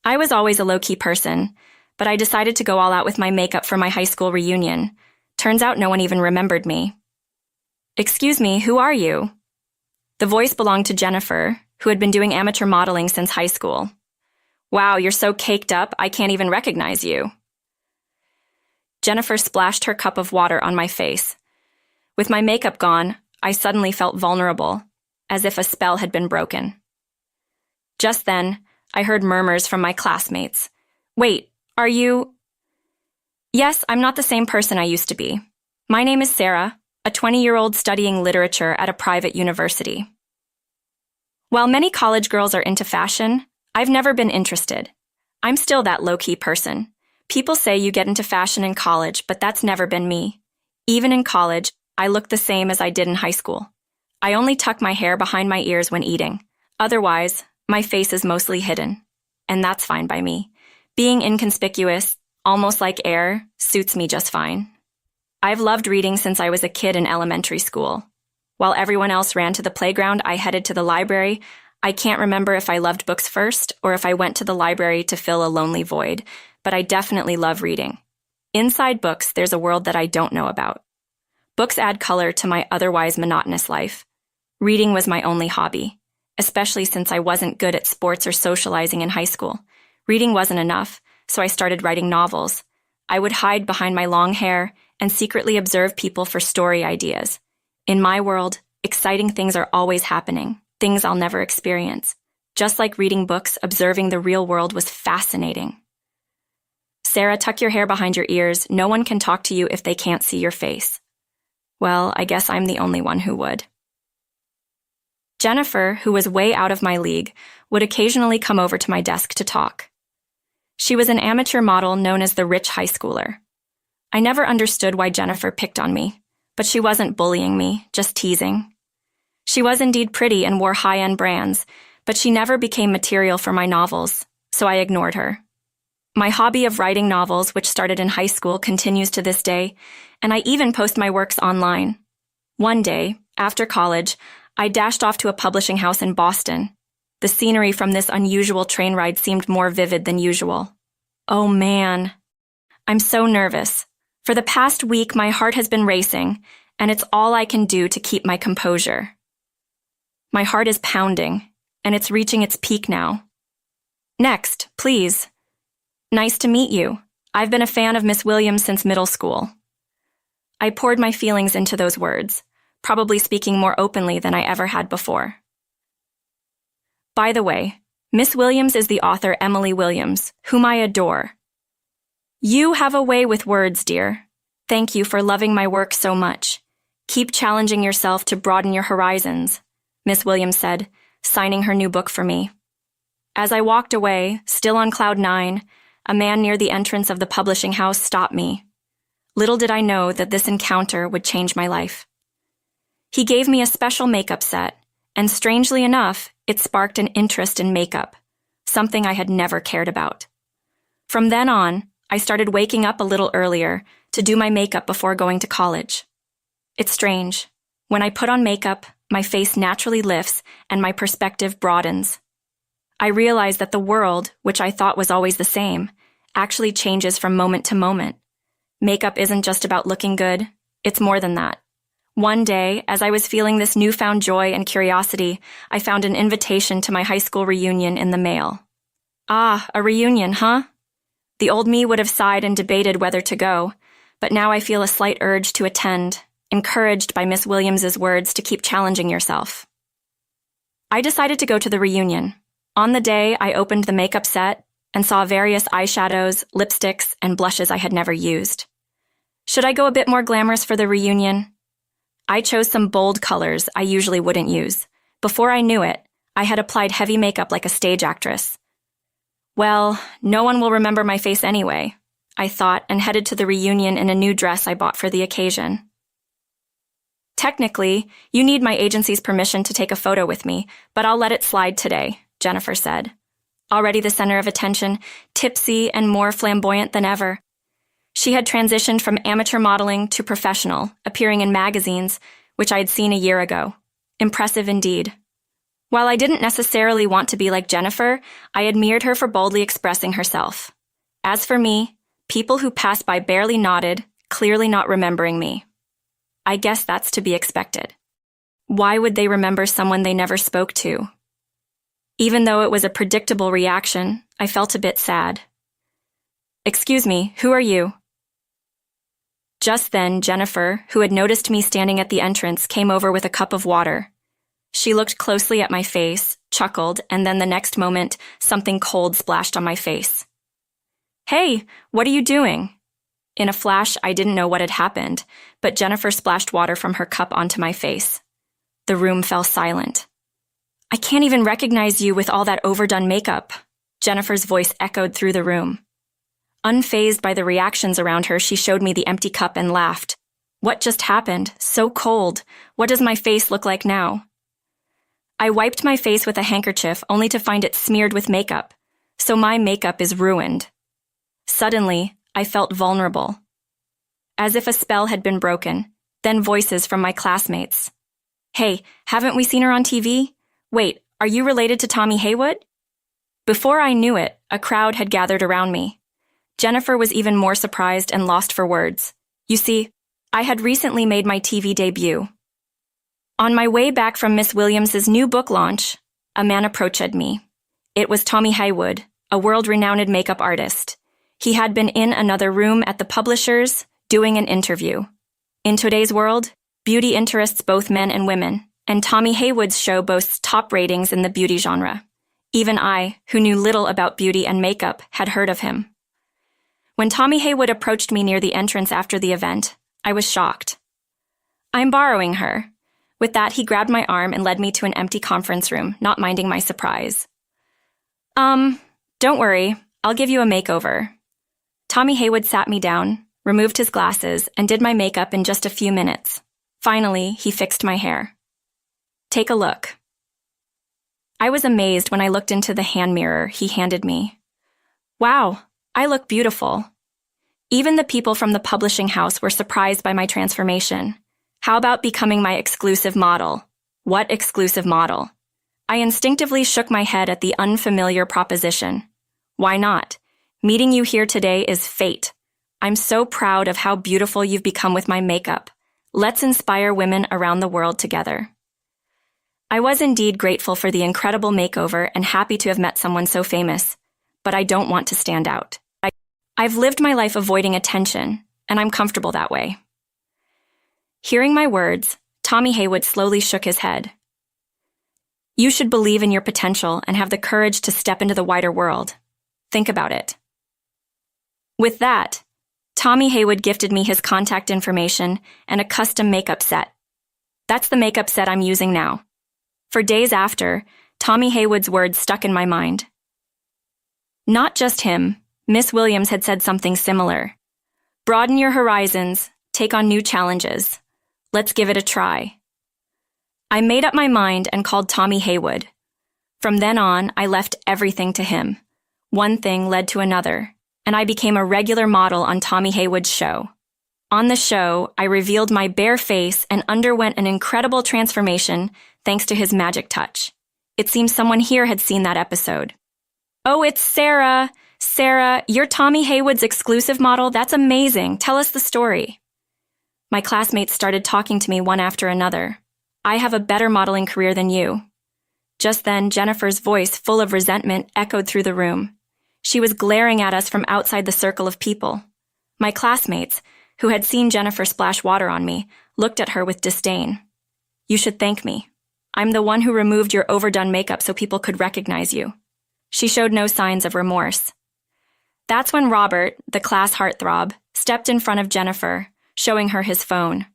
I was always a low-key person, but I decided to go all out with my makeup for my high school reunion. Turns out no one even remembered me. "Excuse me, who are you?" The voice belonged to Jennifer, who had been doing amateur modeling since high school. "Wow, you're so caked up, I can't even recognize you." Jennifer splashed her cup of water on my face. With my makeup gone, I suddenly felt vulnerable, as if a spell had been broken. Just then, I heard murmurs from my classmates. "Wait, are you—" "Yes, I'm not the same person I used to be. My name is Sarah, a 20-year-old studying literature at a private university." While many college girls are into fashion, I've never been interested. I'm still that low-key person. People say you get into fashion in college, but that's never been me. Even in college, I look the same as I did in high school. I only tuck my hair behind my ears when eating. Otherwise, my face is mostly hidden. And that's fine by me. Being inconspicuous, almost like air, suits me just fine. I've loved reading since I was a kid in elementary school. While everyone else ran to the playground, I headed to the library. I can't remember if I loved books first or if I went to the library to fill a lonely void, but I definitely love reading. Inside books, there's a world that I don't know about. Books add color to my otherwise monotonous life. Reading was my only hobby, especially since I wasn't good at sports or socializing in high school. Reading wasn't enough, so I started writing novels. I would hide behind my long hair and secretly observe people for story ideas. In my world, exciting things are always happening, things I'll never experience. Just like reading books, observing the real world was fascinating. "Sarah, tuck your hair behind your ears. No one can talk to you if they can't see your face." Well, I guess I'm the only one who would. Jennifer, who was way out of my league, would occasionally come over to my desk to talk. She was an amateur model known as the rich high schooler. I never understood why Jennifer picked on me, but she wasn't bullying me, just teasing. She was indeed pretty and wore high-end brands, but she never became material for my novels, so I ignored her. My hobby of writing novels, which started in high school, continues to this day, and I even post my works online. One day, after college, I dashed off to a publishing house in Boston. The scenery from this unusual train ride seemed more vivid than usual. Oh man, I'm so nervous. For the past week, my heart has been racing, and it's all I can do to keep my composure. My heart is pounding, and it's reaching its peak now. "Next, please." "Nice to meet you. I've been a fan of Miss Williams since middle school." I poured my feelings into those words, probably speaking more openly than I ever had before. By the way, Miss Williams is the author Emily Williams, whom I adore. "You have a way with words, dear. Thank you for loving my work so much. Keep challenging yourself to broaden your horizons," Miss Williams said, signing her new book for me. As I walked away, still on cloud 9, a man near the entrance of the publishing house stopped me. Little did I know that this encounter would change my life. He gave me a special makeup set, and strangely enough, it sparked an interest in makeup, something I had never cared about. From then on, I started waking up a little earlier to do my makeup before going to college. It's strange. When I put on makeup, my face naturally lifts and my perspective broadens. I realize that the world, which I thought was always the same, actually changes from moment to moment. Makeup isn't just about looking good, it's more than that. One day, as I was feeling this newfound joy and curiosity, I found an invitation to my high school reunion in the mail. Ah, a reunion, huh? The old me would have sighed and debated whether to go, but now I feel a slight urge to attend, encouraged by Miss Williams's words to keep challenging yourself. I decided to go to the reunion. On the day, I opened the makeup set and saw various eyeshadows, lipsticks, and blushes I had never used. Should I go a bit more glamorous for the reunion? I chose some bold colors I usually wouldn't use. Before I knew it, I had applied heavy makeup like a stage actress. Well, no one will remember my face anyway, I thought, and headed to the reunion in a new dress I bought for the occasion. Technically, you need my agency's permission to take a photo with me, but I'll let it slide today, Jennifer said. Already the center of attention, tipsy and more flamboyant than ever. She had transitioned from amateur modeling to professional, appearing in magazines, which I had seen a year ago. Impressive indeed. While I didn't necessarily want to be like Jennifer, I admired her for boldly expressing herself. As for me, people who passed by barely nodded, clearly not remembering me. I guess that's to be expected. Why would they remember someone they never spoke to? Even though it was a predictable reaction, I felt a bit sad. "Excuse me, who are you?" Just then, Jennifer, who had noticed me standing at the entrance, came over with a cup of water. She looked closely at my face, chuckled, and then the next moment, something cold splashed on my face. "Hey, what are you doing?" In a flash, I didn't know what had happened, but Jennifer splashed water from her cup onto my face. The room fell silent. "I can't even recognize you with all that overdone makeup," Jennifer's voice echoed through the room. Unfazed by the reactions around her, she showed me the empty cup and laughed. "What just happened? So cold. What does my face look like now?" I wiped my face with a handkerchief only to find it smeared with makeup, so my makeup is ruined. Suddenly, I felt vulnerable. As if a spell had been broken, then voices from my classmates. "Hey, haven't we seen her on TV? Wait, are you related to Tommy Haywood?" Before I knew it, a crowd had gathered around me. Jennifer was even more surprised and lost for words. You see, I had recently made my TV debut. On my way back from Miss Williams's new book launch, a man approached me. It was Tommy Haywood, a world-renowned makeup artist. He had been in another room at the publishers, doing an interview. In today's world, beauty interests both men and women, and Tommy Haywood's show boasts top ratings in the beauty genre. Even I, who knew little about beauty and makeup, had heard of him. When Tommy Haywood approached me near the entrance after the event, I was shocked. "I'm borrowing her." With that, he grabbed my arm and led me to an empty conference room, not minding my surprise. Don't worry, I'll give you a makeover." Tommy Haywood sat me down, removed his glasses, and did my makeup in just a few minutes. Finally, he fixed my hair. "Take a look." I was amazed when I looked into the hand mirror he handed me. Wow, I look beautiful. Even the people from the publishing house were surprised by my transformation. How about becoming my exclusive model? What exclusive model? I instinctively shook my head at the unfamiliar proposition. Why not? Meeting you here today is fate. I'm so proud of how beautiful you've become with my makeup. Let's inspire women around the world together. I was indeed grateful for the incredible makeover and happy to have met someone so famous, but I don't want to stand out. I've lived my life avoiding attention, and I'm comfortable that way. Hearing my words, Tommy Haywood slowly shook his head. "You should believe in your potential and have the courage to step into the wider world. Think about it." With that, Tommy Haywood gifted me his contact information and a custom makeup set. That's the makeup set I'm using now. For days after, Tommy Haywood's words stuck in my mind. Not just him, Miss Williams had said something similar. "Broaden your horizons, take on new challenges. Let's give it a try." I made up my mind and called Tommy Haywood. From then on, I left everything to him. One thing led to another, and I became a regular model on Tommy Haywood's show. On the show, I revealed my bare face and underwent an incredible transformation thanks to his magic touch. It seems someone here had seen that episode. "Oh, it's Sarah. Sarah, you're Tommy Haywood's exclusive model? That's amazing. Tell us the story." My classmates started talking to me one after another. "I have a better modeling career than you." Just then, Jennifer's voice, full of resentment, echoed through the room. She was glaring at us from outside the circle of people. My classmates, who had seen Jennifer splash water on me, looked at her with disdain. "You should thank me. I'm the one who removed your overdone makeup so people could recognize you." She showed no signs of remorse. That's when Robert, the class heartthrob, stepped in front of Jennifer, showing her his phone.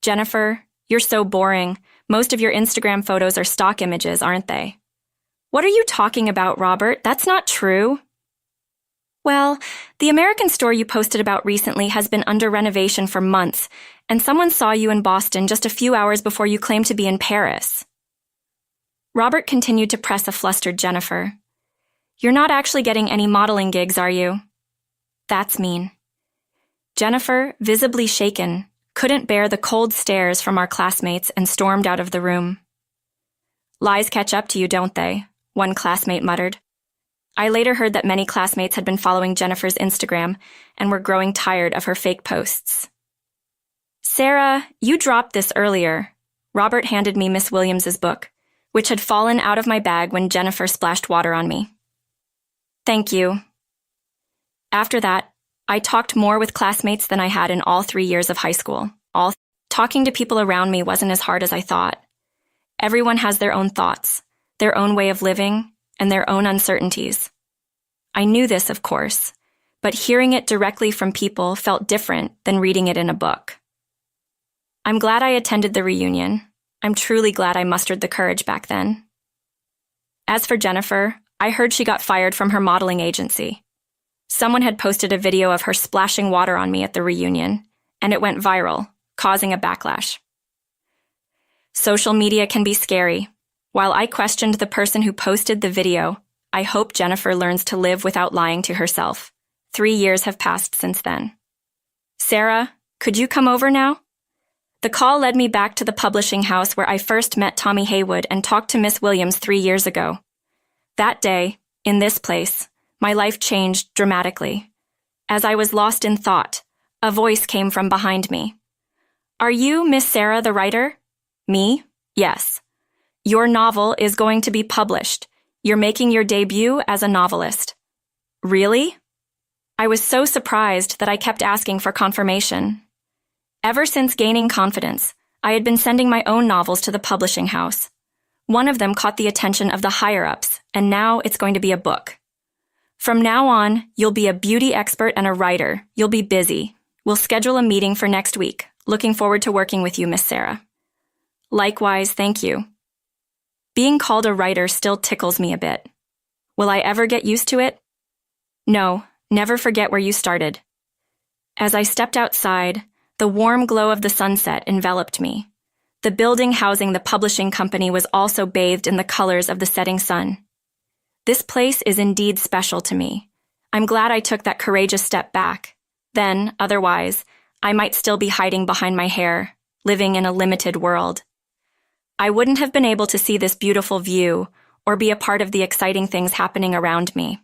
"Jennifer, you're so boring. Most of your Instagram photos are stock images, aren't they?" "What are you talking about, Robert? That's not true." "Well, the American store you posted about recently has been under renovation for months, and someone saw you in Boston just a few hours before you claimed to be in Paris." Robert continued to press a flustered Jennifer. "You're not actually getting any modeling gigs, are you?" "That's mean." Jennifer, visibly shaken, couldn't bear the cold stares from our classmates and stormed out of the room. Lies catch up to you, don't they? One classmate muttered. I later heard that many classmates had been following Jennifer's Instagram and were growing tired of her fake posts. Sarah, you dropped this earlier. Robert handed me Miss Williams's book, which had fallen out of my bag when Jennifer splashed water on me. Thank you. After that, I talked more with classmates than I had in all 3 years of high school. Talking to people around me wasn't as hard as I thought. Everyone has their own thoughts, their own way of living, and their own uncertainties. I knew this, of course, but hearing it directly from people felt different than reading it in a book. I'm glad I attended the reunion. I'm truly glad I mustered the courage back then. As for Jennifer, I heard she got fired from her modeling agency. Someone had posted a video of her splashing water on me at the reunion, and it went viral, causing a backlash. Social media can be scary. While I questioned the person who posted the video, I hope Jennifer learns to live without lying to herself. 3 years have passed since then. Sarah, could you come over now? The call led me back to the publishing house where I first met Tommy Haywood and talked to Miss Williams 3 years ago. That day, in this place, my life changed dramatically. As I was lost in thought, a voice came from behind me. Are you Miss Sarah, the writer? Me? Yes. Your novel is going to be published. You're making your debut as a novelist. Really? I was so surprised that I kept asking for confirmation. Ever since gaining confidence, I had been sending my own novels to the publishing house. One of them caught the attention of the higher-ups, and now it's going to be a book. From now on, you'll be a beauty expert and a writer. You'll be busy. We'll schedule a meeting for next week. Looking forward to working with you, Miss Sarah. Likewise, thank you. Being called a writer still tickles me a bit. Will I ever get used to it? No, never forget where you started. As I stepped outside, the warm glow of the sunset enveloped me. The building housing the publishing company was also bathed in the colors of the setting sun. This place is indeed special to me. I'm glad I took that courageous step back. Then, otherwise, I might still be hiding behind my hair, living in a limited world. I wouldn't have been able to see this beautiful view or be a part of the exciting things happening around me.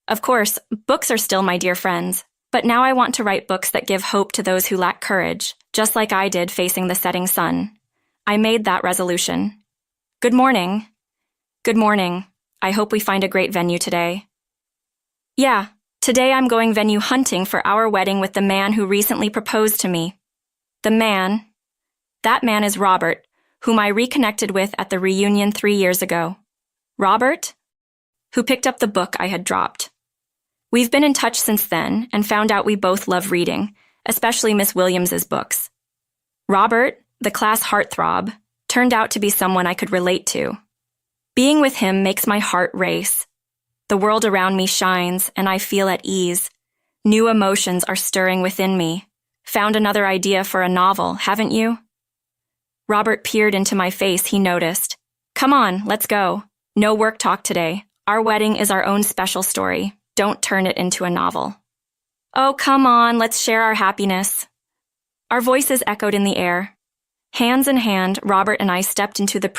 Of course, books are still my dear friends, but now I want to write books that give hope to those who lack courage, just like I did facing the setting sun. I made that resolution. Good morning. Good morning. I hope we find a great venue today. Yeah, today I'm going venue hunting for our wedding with the man who recently proposed to me. That man is Robert, whom I reconnected with at the reunion 3 years ago. Robert? Who picked up the book I had dropped. We've been in touch since then and found out we both love reading, especially Miss Williams's books. Robert, the class heartthrob, turned out to be someone I could relate to. Being with him makes my heart race. The world around me shines and I feel at ease. New emotions are stirring within me. Found another idea for a novel, haven't you? Robert peered into my face, he noticed. Come on, let's go. No work talk today. Our wedding is our own special story. Don't turn it into a novel. Oh, come on, let's share our happiness. Our voices echoed in the air. Hands in hand, Robert and I stepped into the